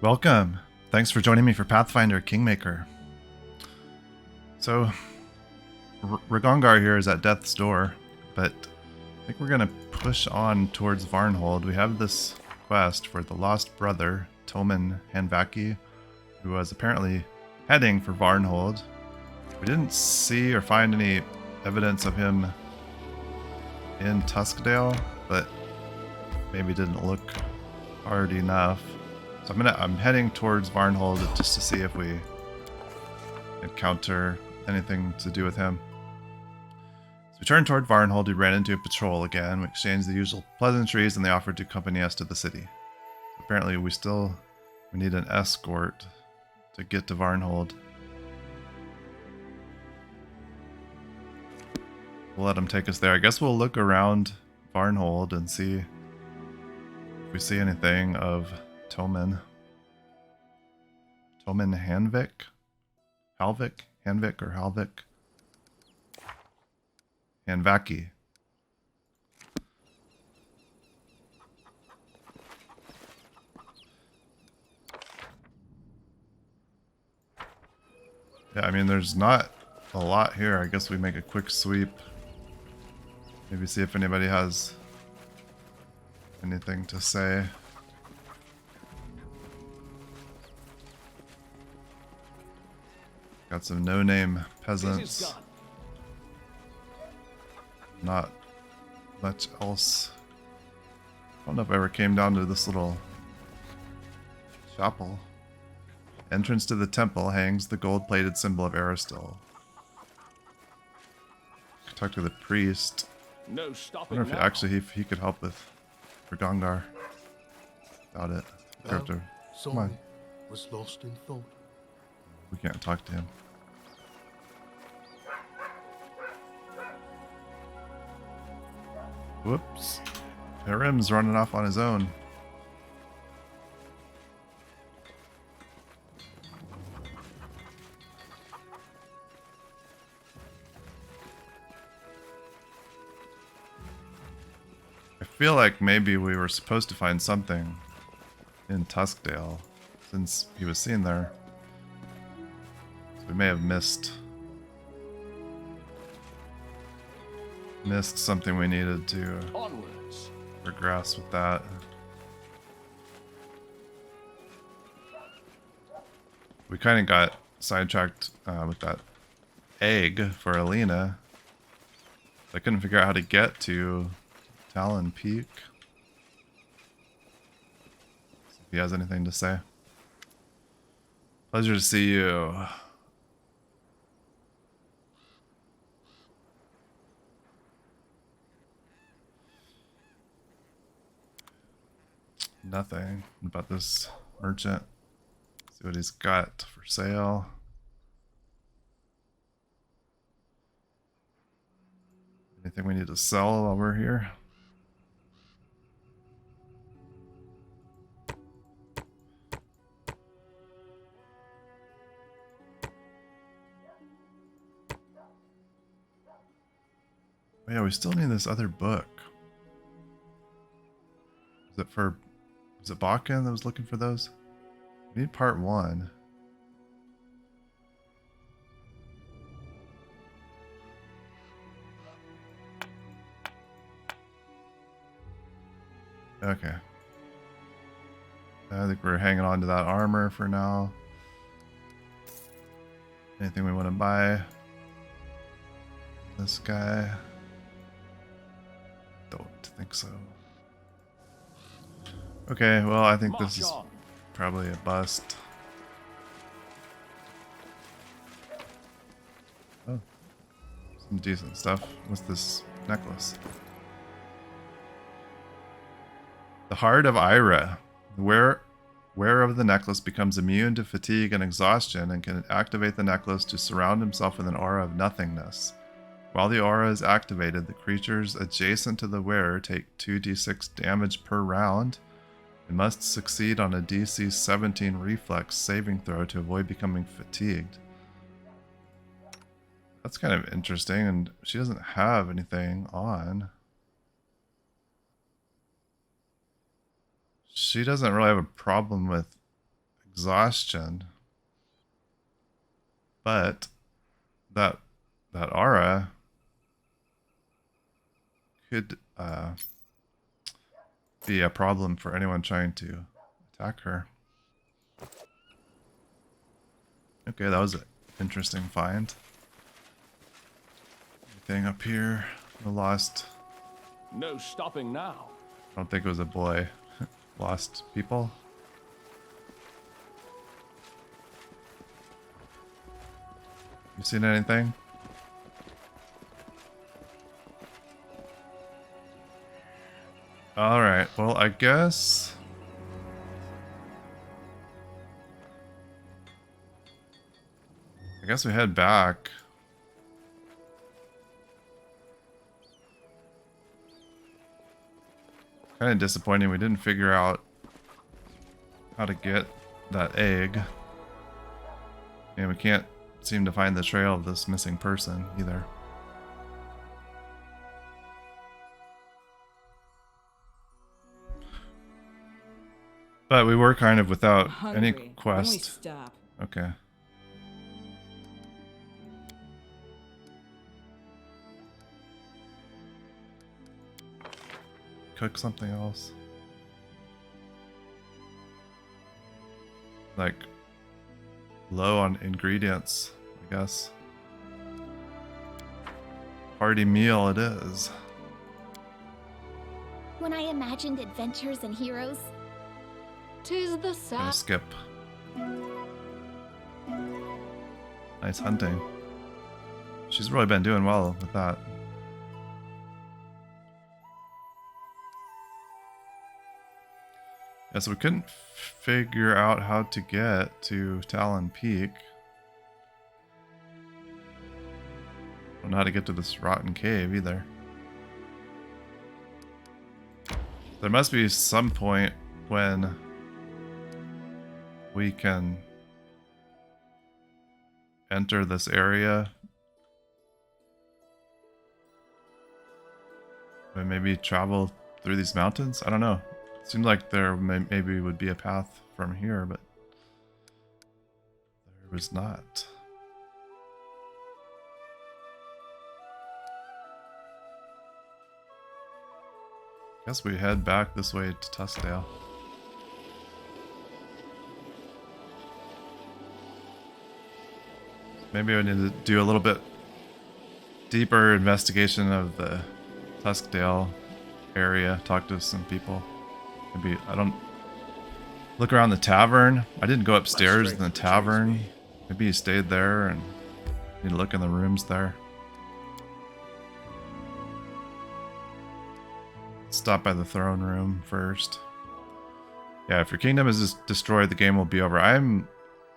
Welcome. Thanks for joining me for Pathfinder Kingmaker. So, Regongar here is at death's door, but I think we're going to push on towards Varnhold. We have this quest for the lost brother, Toman Hanvaki, who was apparently heading for Varnhold. We didn't see or find any evidence of him in Tuskdale, but maybe didn't look hard enough. So I'm heading towards Varnhold just to see if we encounter anything to do with him. So we turned toward Varnhold. We ran into a patrol again. We exchanged the usual pleasantries, and they offered to accompany us to the city. So apparently, we need an escort to get to Varnhold. We'll let them take us there. I guess we'll look around Varnhold and see if we see anything of Toman Hanvik? Hanvik or Halvik? Hanvaki. Yeah, I mean, there's not a lot here. I guess we make a quick sweep. Maybe see if anybody has anything to say. Got some no-name peasants. Not much else. I don't know if I ever came down to this little chapel. Entrance to the temple hangs the gold-plated symbol of Aristil. Talk to the priest. No I stopping. wonder if he could help with Regongar. Doubt it. Well, Come on. was lost in thought. We can't talk to him. Whoops. Harim's running off on his own. I feel like maybe we were supposed to find something in Tuskdale since he was seen there. So we may have missed something we needed to Onwards. progress with that. We kind of got sidetracked with that egg for Alina. I couldn't figure out how to get to Talon Peak. See if he has anything to say. Pleasure to see you. Nothing about this merchant. See what he's got for sale. Anything we need to sell while we're here? Oh yeah, we still need this other book. Is it Bakken that was looking for those? We need part 1. Okay. I think we're hanging on to that armor for now. Anything we want to buy? This guy? Don't think so. Okay, well, I think this is probably a bust. Oh, some decent stuff. What's this necklace? The Heart of Ira. The wearer of the necklace becomes immune to fatigue and exhaustion and can activate the necklace to surround himself with an aura of nothingness. While the aura is activated, the creatures adjacent to the wearer take 2d6 damage per round and must succeed on a DC 17 reflex saving throw to avoid becoming fatigued. That's kind of interesting, and she doesn't have anything on. She doesn't really have a problem with exhaustion. But that aura could be a problem for anyone trying to attack her. Okay, that was an interesting find. Anything up here? The lost. No stopping now. I don't think it was a boy. Lost people. You seen anything? Alright, well, I guess we head back. Kind of disappointing we didn't figure out how to get that egg. And we can't seem to find the trail of this missing person either. But we were kind of without any quest. Stop. Okay. Cook something else. Like low on ingredients, I guess. Hearty meal it is. When I imagined adventures and heroes, 'Tis the Gonna sad. skip. Nice hunting. She's really been doing well with that. Yeah, so we couldn't figure out how to get to Talon Peak. Don't know how to get to this rotten cave either. There must be some point when we can enter this area and maybe travel through these mountains. I don't know. Seems like there maybe would be a path from here, but there was not. Guess we head back this way to Tuskdale. Maybe we need to do a little bit deeper investigation of the Tuskdale area, talk to some people. Maybe, I don't... Look around the tavern. I didn't go upstairs in the tavern. Maybe you stayed there and need to look in the rooms there. Stop by the throne room first. Yeah, if your kingdom is just destroyed, the game will be over. I'm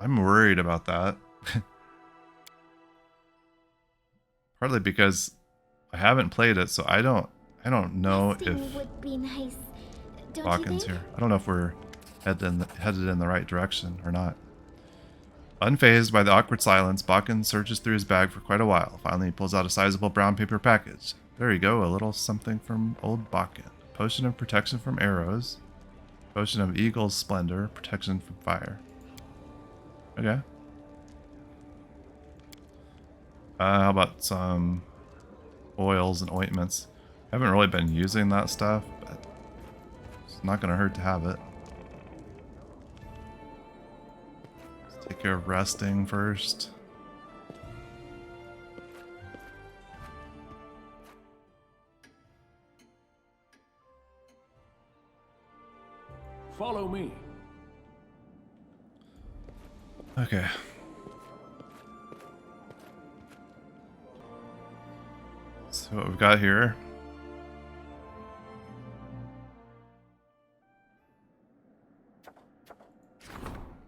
worried about that. Partly because I haven't played it, so I don't know resting if would be nice. Don't you Balkan's think? here. I don't know if we're headed in the right direction or not. Unfazed by the awkward silence, Balkan searches through his bag for quite a while. Finally, he pulls out a sizable brown paper package. There you go, a little something from old Balkan. Potion of protection from arrows. Potion of eagle's splendor, protection from fire. Okay. How about some oils and ointments? I haven't really been using that stuff, but it's not going to hurt to have it. Let's take care of resting first. Follow me. Okay. So what we've got here.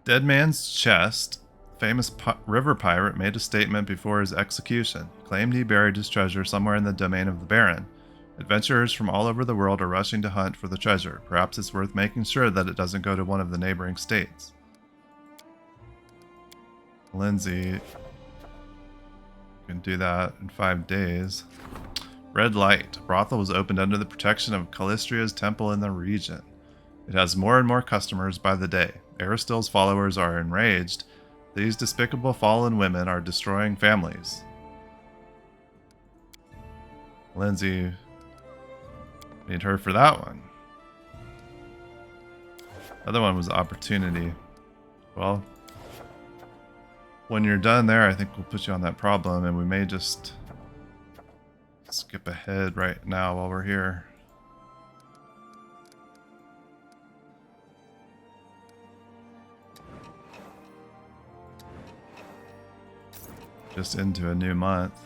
Dead Man's Chest. Famous river pirate made a statement before his execution. He claimed he buried his treasure somewhere in the domain of the Baron. Adventurers from all over the world are rushing to hunt for the treasure. Perhaps it's worth making sure that it doesn't go to one of the neighboring states. Lindsay can do that in 5 days. Red Light. Brothel was opened under the protection of Callistria's temple in the region. It has more and more customers by the day. Aristil's followers are enraged. These despicable fallen women are destroying families. Lindsay, need her for that one. Other one was opportunity. Well, when you're done there, I think we'll put you on that problem, and we may just skip ahead right now while we're here. Just into a new month.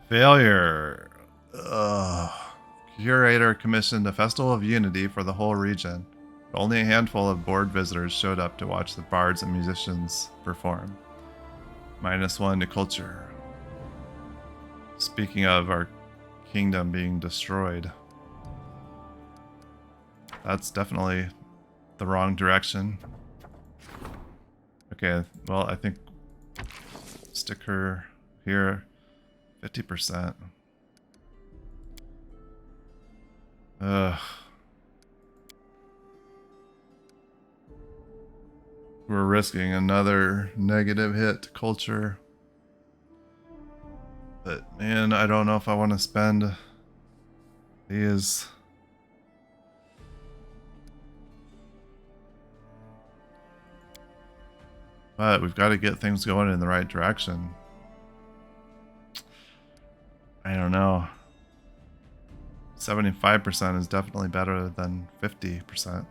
Failure. Ugh. Curator commissioned a festival of unity for the whole region. Only a handful of bored visitors showed up to watch the bards and musicians perform. -1 to culture. Speaking of our kingdom being destroyed. That's definitely the wrong direction. Okay, well, I think stick her here. 50%. Ugh. We're risking another negative hit to culture. But man, I don't know if I want to spend these. But we've got to get things going in the right direction. I don't know. 75% is definitely better than 50%.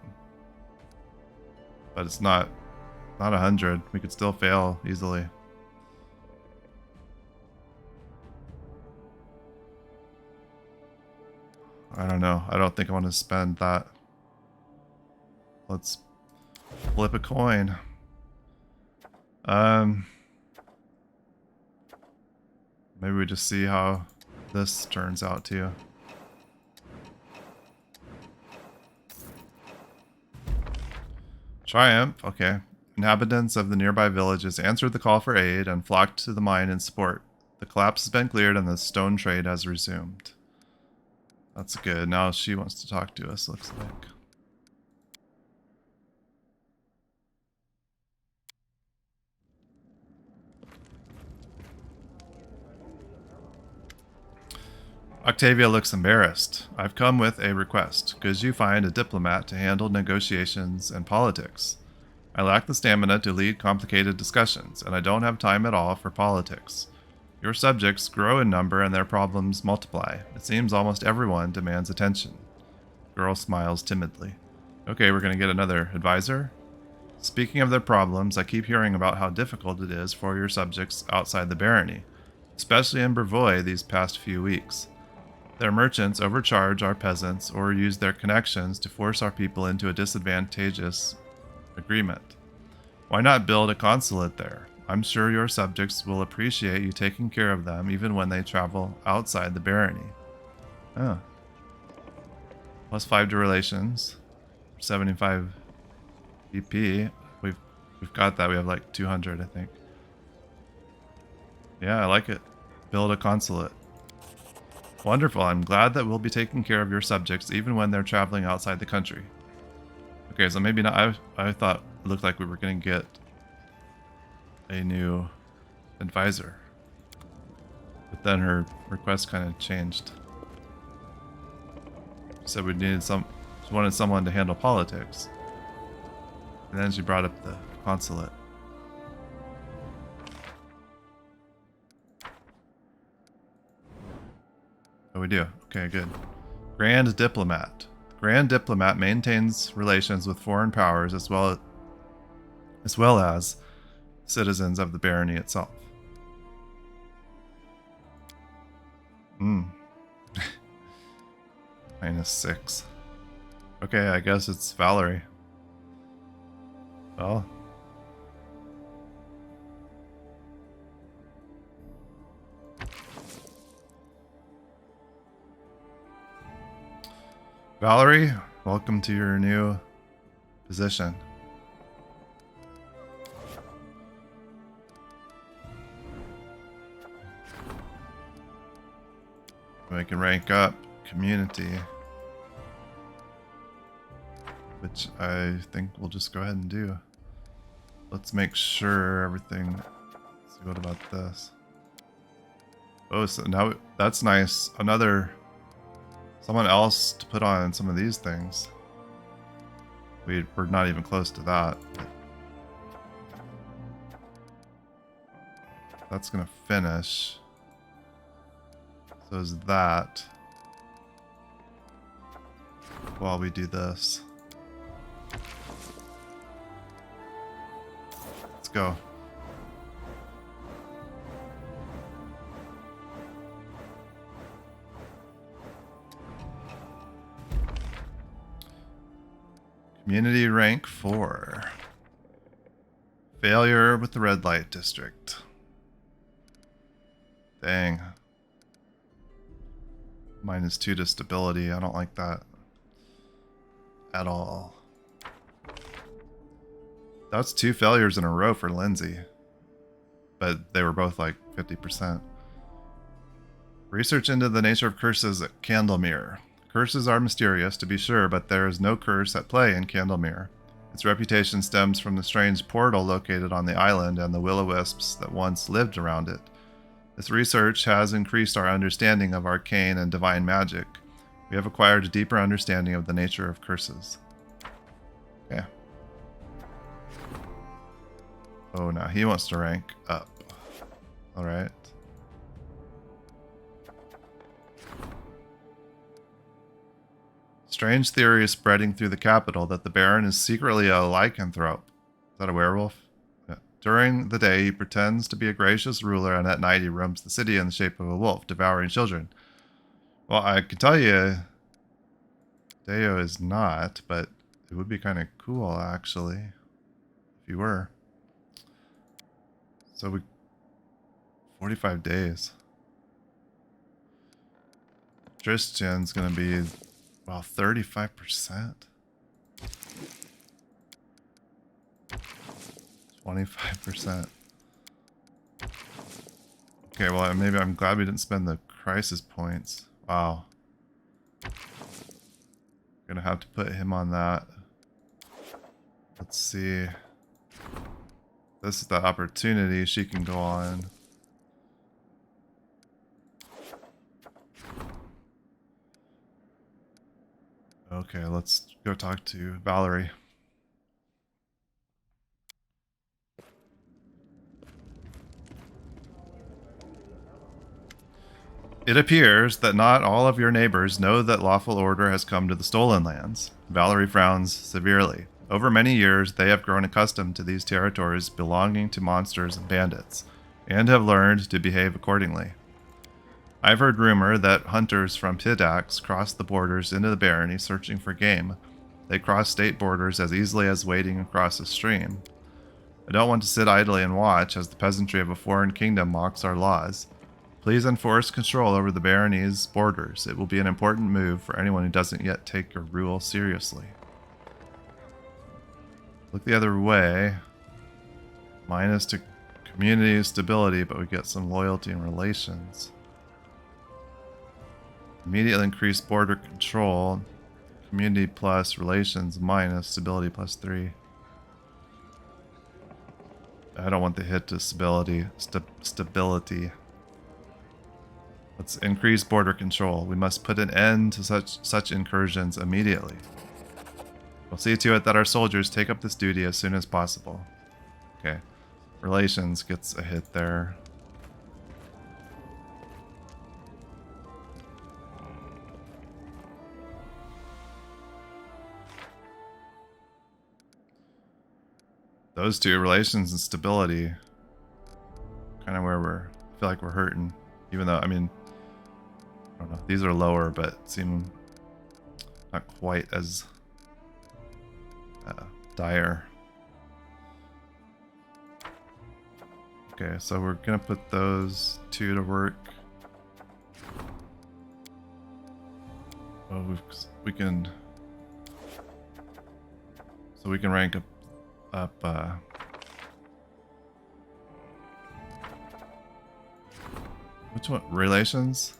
But it's not 100. We could still fail easily. I don't know. I don't think I want to spend that. Let's flip a coin. Maybe we just see how this turns out too. Triumph, okay. Inhabitants of the nearby villages answered the call for aid and flocked to the mine in support. The collapse has been cleared and the stone trade has resumed. That's good. Now she wants to talk to us, looks like. Octavia looks embarrassed. I've come with a request. Could you find a diplomat to handle negotiations and politics? I lack the stamina to lead complicated discussions, and I don't have time at all for politics. Your subjects grow in number and their problems multiply. It seems almost everyone demands attention. Girl smiles timidly. Okay, we're going to get another advisor. Speaking of their problems, I keep hearing about how difficult it is for your subjects outside the barony, especially in Brevoy these past few weeks. Their merchants overcharge our peasants or use their connections to force our people into a disadvantageous agreement. Why not build a consulate there? I'm sure your subjects will appreciate you taking care of them even when they travel outside the barony. Oh. +5 to relations. 75 EP. We've got that. We have like 200, I think. Yeah, I like it. Build a consulate. Wonderful. I'm glad that we'll be taking care of your subjects even when they're traveling outside the country. Okay, so maybe not. I thought it looked like we were going to get a new advisor. But then her request kind of changed. She said we needed she wanted someone to handle politics. And then she brought up the consulate. Oh, we do. Okay, good. Grand Diplomat. Grand Diplomat maintains relations with foreign powers as well as citizens of the barony itself. -6. Okay, I guess it's Valerie. Well. Valerie, welcome to your new position. we can rank up community, which I think we'll just go ahead and do. Let's make sure everything. Let's see, what about this? Oh, so now that's nice. Someone else to put on some of these things. We're not even close to that. That's gonna finish. So is that while we do this. Let's go. Community rank 4. Failure with the red light district. Dang. -2 to stability. I don't like that at all. That's 2 failures in a row for Lindsay. But they were both like 50%. Research into the nature of curses at Candlemere. Curses are mysterious, to be sure, but there is no curse at play in Candlemere. Its reputation stems from the strange portal located on the island and the will-o-wisps that once lived around it. This research has increased our understanding of arcane and divine magic. We have acquired a deeper understanding of the nature of curses. Okay. Oh, now he wants to rank up. Alright. Strange theory is spreading through the capital that the Baron is secretly a lycanthrope. Is that a werewolf? Yeah. During the day, he pretends to be a gracious ruler, and at night he roams the city in the shape of a wolf, devouring children. Well, I can tell you, Deo is not, but it would be kind of cool, actually, if you were. So 45 days. Tristan's gonna be, wow, 35%. 25%. Okay, well, maybe I'm glad we didn't spend the crisis points. Wow. Gonna have to put him on that. Let's see. This is the opportunity she can go on. Okay, let's go talk to Valerie. It appears that not all of your neighbors know that lawful order has come to the Stolen Lands. Valerie frowns severely. Over many years, they have grown accustomed to these territories belonging to monsters and bandits, and have learned to behave accordingly. I've heard rumor that hunters from Pidax cross the borders into the barony searching for game. They cross state borders as easily as wading across a stream. I don't want to sit idly and watch as the peasantry of a foreign kingdom mocks our laws. Please enforce control over the barony's borders. It will be an important move for anyone who doesn't yet take your rule seriously. Look the other way. Minus to community stability, but we get some loyalty and relations. Immediately increase border control. Community plus relations minus stability plus 3. I don't want the hit to stability. Stability. Let's increase border control. We must put an end to such incursions immediately. We'll see to it that our soldiers take up this duty as soon as possible. Okay. Relations gets a hit there. Those two, relations and stability, kind of where I feel like we're hurting. Even though, I mean, I don't know, these are lower, but seem not quite as dire. Okay, so we're gonna put those two to work. Oh, we can rank up which one? Relations?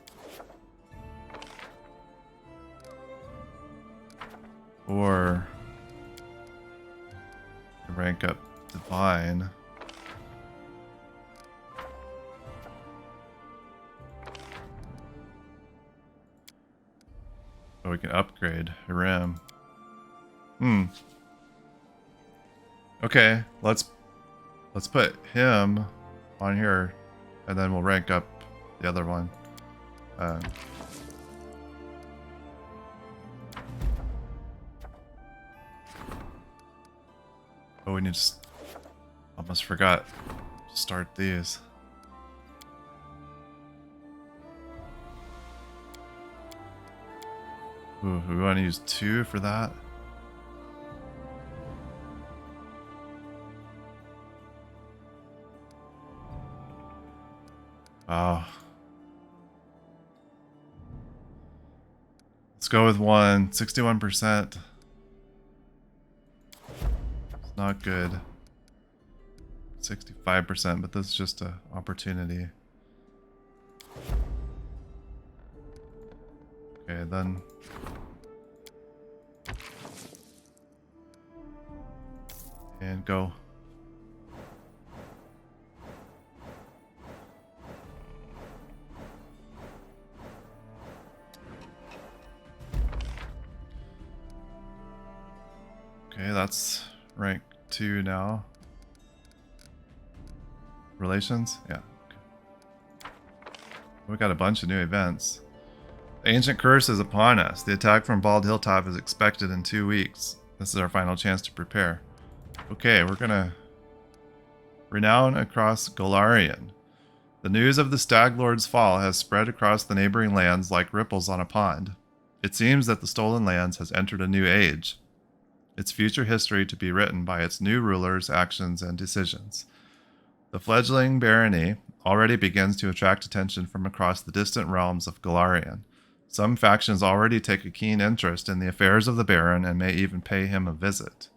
Or rank up Divine. Oh, we can upgrade Hiram. Okay, let's put him on here, and then we'll rank up the other one. Oh, we need to... Almost forgot to start these. Ooh, we want to use 2 for that. Oh. Let's go with 1. 61%. It's not good. 65%, but this is just an opportunity. Okay, then. And go. Okay, that's rank 2 now. Relations? Yeah. Okay. We got a bunch of new events. The ancient curse is upon us. The attack from Bald Hilltop is expected in 2 weeks. This is our final chance to prepare. Okay, we're gonna renown across Golarion. The news of the Stag Lord's fall has spread across the neighboring lands like ripples on a pond. It seems that the Stolen Lands has entered a new age. Its future history to be written by its new rulers' actions and decisions. The fledgling barony already begins to attract attention from across the distant realms of Golarion. Some factions already take a keen interest in the affairs of the Baron and may even pay him a visit.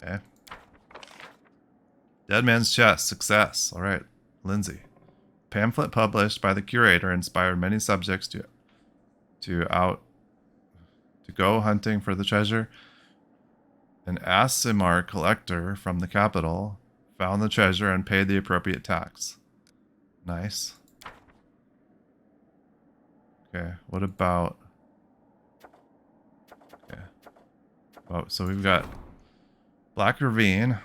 Okay. Dead Man's Chest, success. Alright, Lindsay. Pamphlet published by the curator inspired many subjects to go hunting for the treasure. An Aasimar collector from the capital found the treasure and paid the appropriate tax. Nice. Okay, what about... Okay. Oh, so we've got Black Ravine.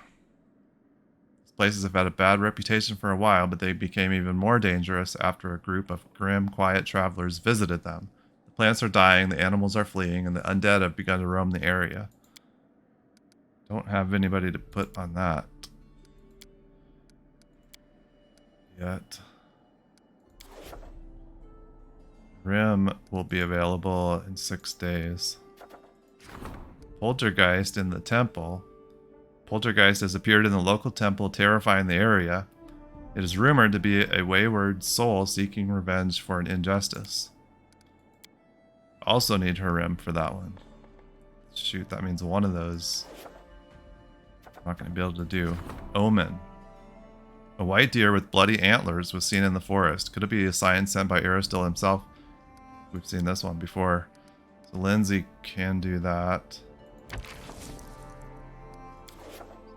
These places have had a bad reputation for a while, but they became even more dangerous after a group of grim, quiet travelers visited them. The plants are dying, the animals are fleeing, and the undead have begun to roam the area. Don't have anybody to put on that yet. Rim will be available in 6 days. Poltergeist in the temple. Poltergeist has appeared in the local temple, terrifying the area. It is rumored to be a wayward soul seeking revenge for an injustice. Also need Harim for that one. Shoot, that means one of those I'm not going to be able to do. Omen. A white deer with bloody antlers was seen in the forest. Could it be a sign sent by Aristil himself? We've seen this one before. So Lindsay can do that.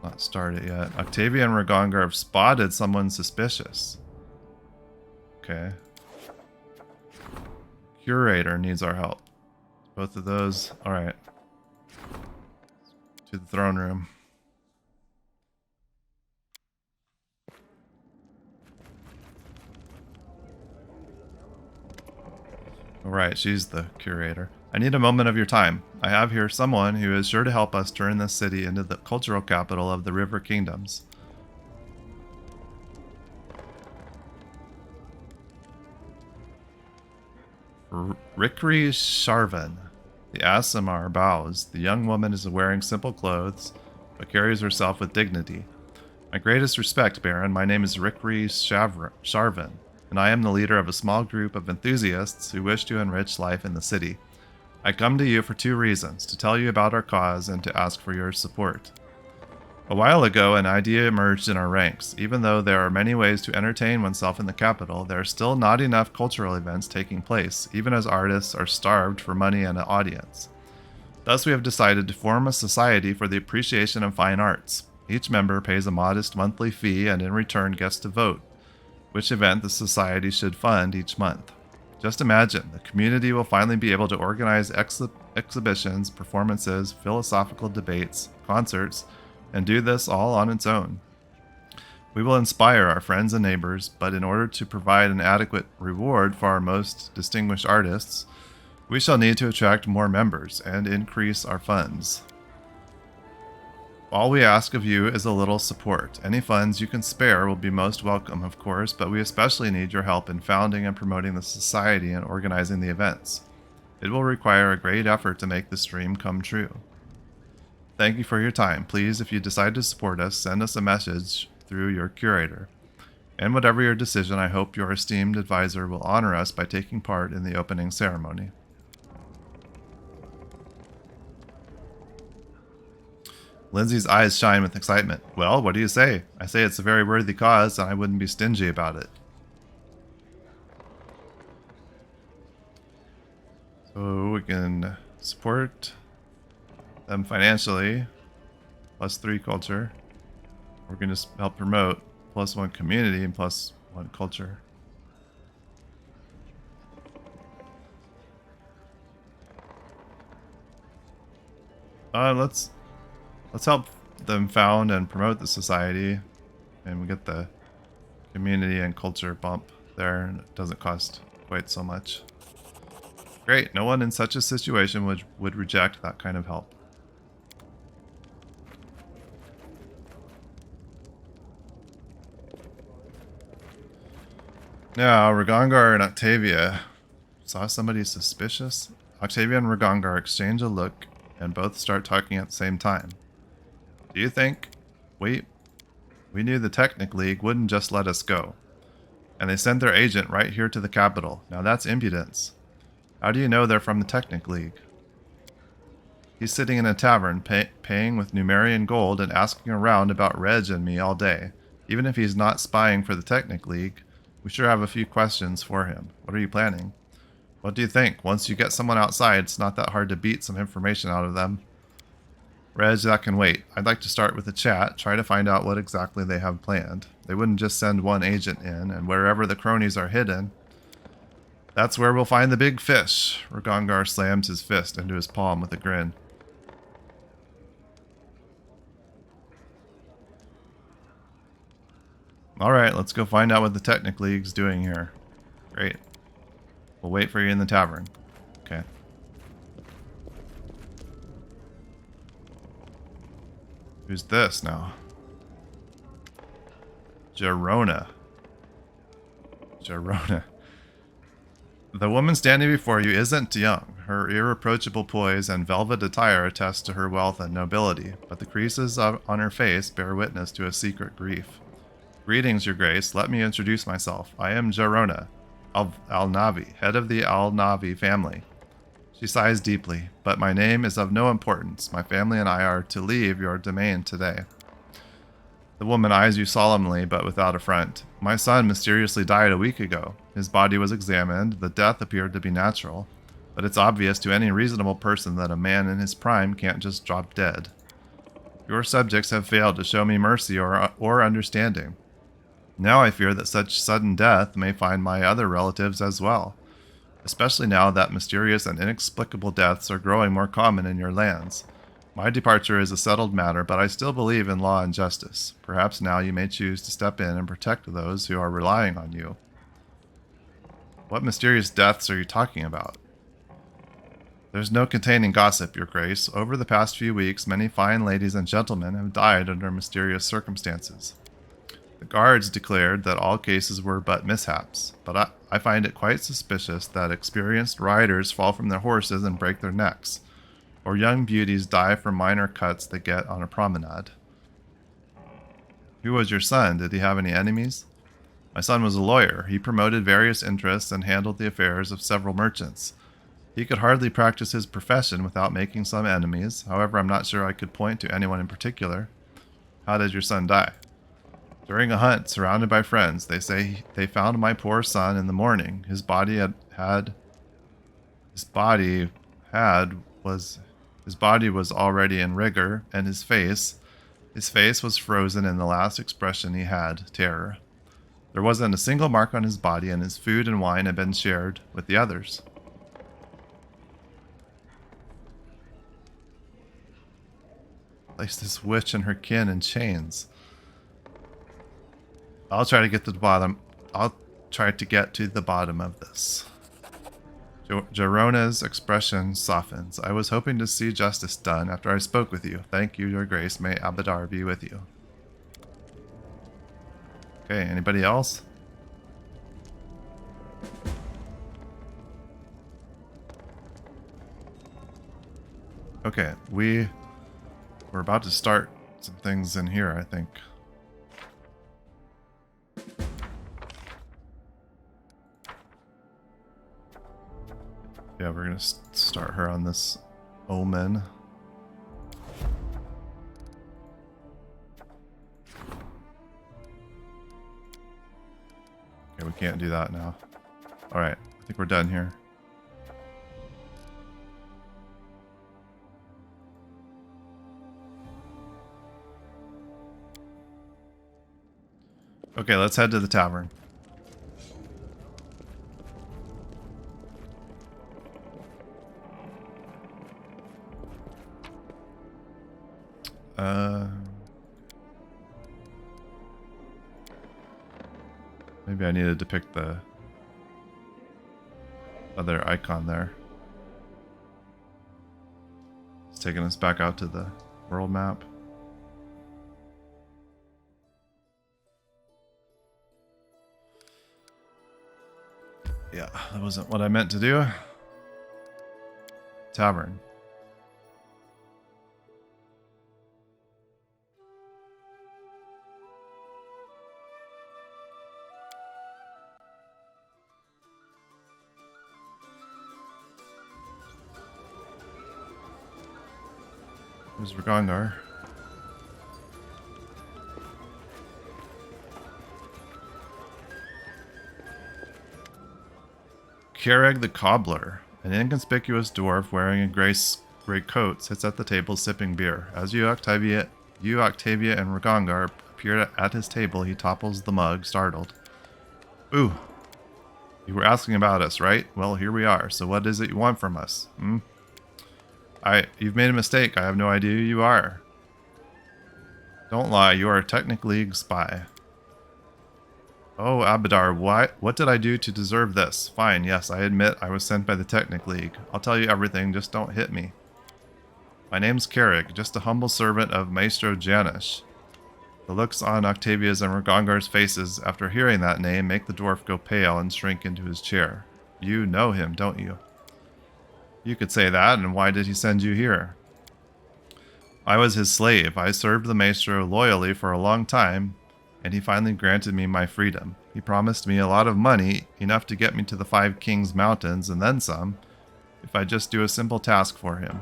Not started yet. Octavia and Regongar have spotted someone suspicious. Okay. Curator needs our help. Both of those. Alright. To the throne room. Alright, she's the curator. I need a moment of your time. I have here someone who is sure to help us turn this city into the cultural capital of the River Kingdoms. Rikri Sharvan. The Aasimar bows. The young woman is wearing simple clothes, but carries herself with dignity. My greatest respect, Baron. My name is Rikri Sharvan, and I am the leader of a small group of enthusiasts who wish to enrich life in the city. I come to you for 2 reasons, to tell you about our cause and to ask for your support. A while ago, an idea emerged in our ranks. Even though there are many ways to entertain oneself in the capital, there are still not enough cultural events taking place, even as artists are starved for money and an audience. Thus, we have decided to form a society for the appreciation of fine arts. Each member pays a modest monthly fee and in return gets to vote which event the society should fund each month. Just imagine, the community will finally be able to organize exhibitions, performances, philosophical debates, concerts, and do this all on its own. We will inspire our friends and neighbors, but in order to provide an adequate reward for our most distinguished artists, we shall need to attract more members and increase our funds. All we ask of you is a little support. Any funds you can spare will be most welcome, of course, but we especially need your help in founding and promoting the society and organizing the events. It will require a great effort to make this dream come true. Thank you for your time. Please, if you decide to support us, send us a message through your curator. And whatever your decision, I hope your esteemed advisor will honor us by taking part in the opening ceremony. Lindsay's eyes shine with excitement. Well, what do you say? I say it's a very worthy cause, and I wouldn't be stingy about it. So we can support them financially, +3 culture. We're going to help promote +1 community and +1 culture. Let's help them found and promote the society, and we get the community and culture bump there, and it doesn't cost quite so much. Great, no one in such a situation would reject that kind of help. Now, Regongar and Octavia saw somebody suspicious. Octavia and Regongar exchange a look and both start talking at the same time. Do you think we knew the Technic League wouldn't just let us go? And they sent their agent right here to the capital. Now that's impudence. How do you know they're from the Technic League? He's sitting in a tavern, paying with Numerian gold and asking around about Reg and me all day. Even if he's not spying for the Technic League, we sure have a few questions for him. What are you planning? What do you think? Once you get someone outside, it's not that hard to beat some information out of them. Reg, that can wait. I'd like to start with a chat, try to find out what exactly they have planned. They wouldn't just send one agent in, and wherever the cronies are hidden, that's where we'll find the big fish. Regongar slams his fist into his palm with a grin. Alright, let's go find out what the Technic League's doing here. Great. We'll wait for you in the tavern. Okay. Who's this now? Gerona. The woman standing before you isn't young. Her irreproachable poise and velvet attire attest to her wealth and nobility, but the creases on her face bear witness to a secret grief. Greetings, Your Grace. Let me introduce myself. I am Gerona, Al-Navi, head of the Al-Navi family. She sighs deeply, but my name is of no importance. My family and I are to leave your domain today. The woman eyes you solemnly, but without affront. My son mysteriously died a week ago. His body was examined. The death appeared to be natural, but it's obvious to any reasonable person that a man in his prime can't just drop dead. Your subjects have failed to show me mercy or understanding. Now I fear that such sudden death may find my other relatives as well, especially now that mysterious and inexplicable deaths are growing more common in your lands. My departure is a settled matter, but I still believe in law and justice. Perhaps now you may choose to step in and protect those who are relying on you. What mysterious deaths are you talking about? There's no containing gossip, Your Grace. Over the past few weeks, many fine ladies and gentlemen have died under mysterious circumstances. The guards declared that all cases were but mishaps, but I find it quite suspicious that experienced riders fall from their horses and break their necks, or young beauties die from minor cuts they get on a promenade. Who was your son? Did he have any enemies? My son was a lawyer. He promoted various interests and handled the affairs of several merchants. He could hardly practice his profession without making some enemies. However, I'm not sure I could point to anyone in particular. How did your son die? During a hunt, surrounded by friends, they say they found my poor son in the morning. His body was His body was already in rigor, and his face was frozen in the last expression he had, terror. There wasn't a single mark on his body, and his food and wine had been shared with the others. Place this witch and her kin in chains. I'll try to get to the bottom of this. Gerona's expression softens. I was hoping to see justice done after I spoke with you. Thank you, your grace. May Abadar be with you. Okay, anybody else? Okay, we're about to start some things in here, I think. Yeah, we're gonna start her on this omen. Okay, we can't do that now. Alright, I think we're done here. Okay, let's head to the tavern. Maybe I needed to pick the other icon there. It's taking us back out to the world map. Yeah, that wasn't what I meant to do. Tavern. There's Regongar. Kjereg the Cobbler, an inconspicuous dwarf wearing a gray coat, sits at the table sipping beer. As you, Octavia, and Regongar appear at his table, he topples the mug, startled. Ooh, you were asking about us, right? Well, here we are. So what is it you want from us? You've made a mistake. I have no idea who you are. Don't lie. You are a Technic League spy. Oh, Abadar, what did I do to deserve this? Fine, yes, I admit I was sent by the Technic League. I'll tell you everything, just don't hit me. My name's Kjereg, just a humble servant of Maestro Janish. The looks on Octavia's and Regongar's faces after hearing that name make the dwarf go pale and shrink into his chair. You know him, don't you? You could say that, and why did he send you here? I was his slave. I served the Maestro loyally for a long time, and he finally granted me my freedom. He promised me a lot of money, enough to get me to the Five Kings Mountains, and then some, if I just do a simple task for him.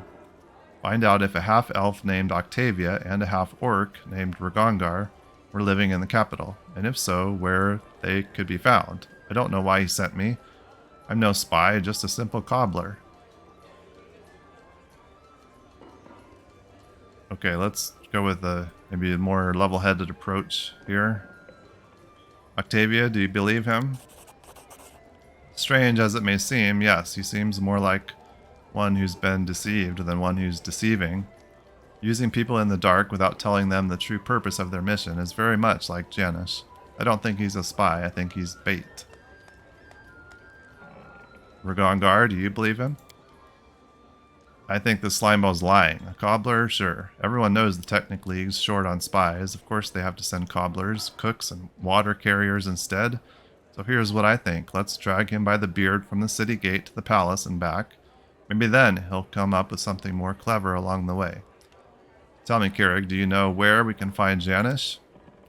Find out if a half-elf named Octavia and a half-orc named Regongar were living in the capital, and if so, where they could be found. I don't know why he sent me. I'm no spy, just a simple cobbler. Okay, let's go with maybe a more level-headed approach here. Octavia, do you believe him? Strange as it may seem, yes, he seems more like one who's been deceived than one who's deceiving. Using people in the dark without telling them the true purpose of their mission is very much like Janish. I don't think he's a spy, I think he's bait. Regongar, do you believe him? I think the Slimebow's lying. A cobbler? Sure. Everyone knows the Technic League's short on spies. Of course they have to send cobblers, cooks, and water carriers instead. So here's what I think. Let's drag him by the beard from the city gate to the palace and back. Maybe then he'll come up with something more clever along the way. Tell me, Kjereg, do you know where we can find Janish?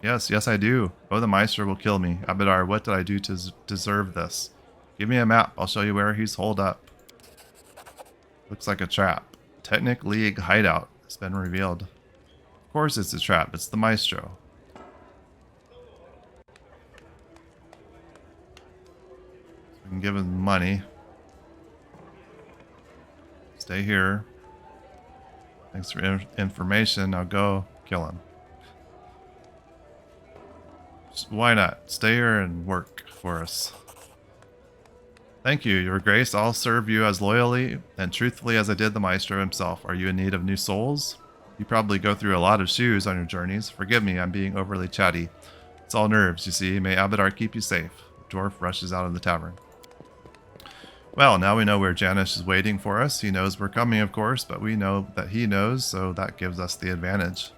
Yes, I do. Oh, the Meister will kill me. Abadar, what did I do to deserve this? Give me a map. I'll show you where he's holed up. Looks like a trap. Technic League hideout has been revealed. Of course it's a trap. It's the Maestro. So we can give him money. Stay here. Thanks for information. Now go kill him. Why not? Stay here and work for us. Thank you, Your Grace. I'll serve you as loyally and truthfully as I did the Maestro himself. Are you in need of new souls? You probably go through a lot of shoes on your journeys. Forgive me, I'm being overly chatty. It's all nerves, you see. May Abadar keep you safe. Dwarf rushes out of the tavern. Well, now we know where Janish is waiting for us. He knows we're coming, of course, but we know that he knows, so that gives us the advantage.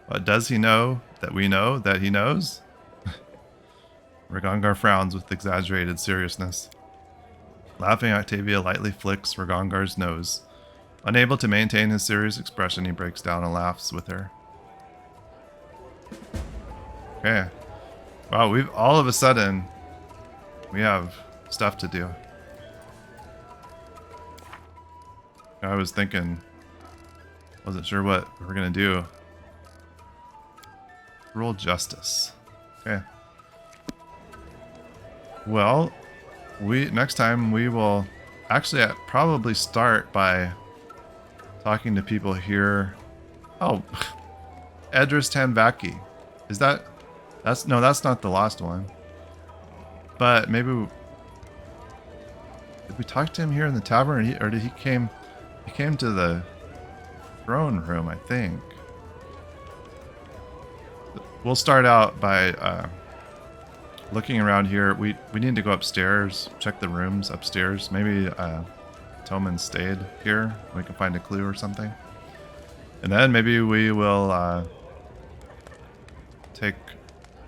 But does he know that we know that he knows? Regongar frowns with exaggerated seriousness. Laughing, Octavia lightly flicks Regongar's nose. Unable to maintain his serious expression, he breaks down and laughs with her. Okay. Wow, we've all of a sudden, we have stuff to do. I was thinking, wasn't sure what we were going to do. Roll justice. Okay. Well, next time we will actually probably start by talking to people here. Oh, Edris Tanvaki. Is that's not the last one. But maybe did we talk to him here in the tavern, or did he came to the throne room, I think. We'll start out by looking around here. We need to go upstairs, check the rooms upstairs. Maybe Toman stayed here. We can find a clue or something. And then maybe we will take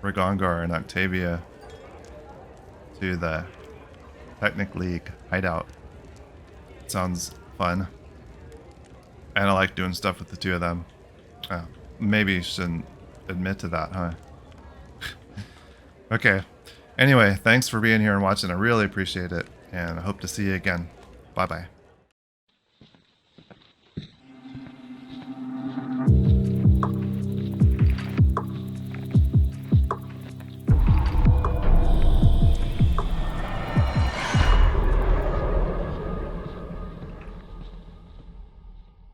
Regongar and Octavia to the Technic League hideout. Sounds fun. And I like doing stuff with the two of them. Maybe shouldn't admit to that, huh? Okay. Anyway, thanks for being here and watching. I really appreciate it. And I hope to see you again. Bye-bye.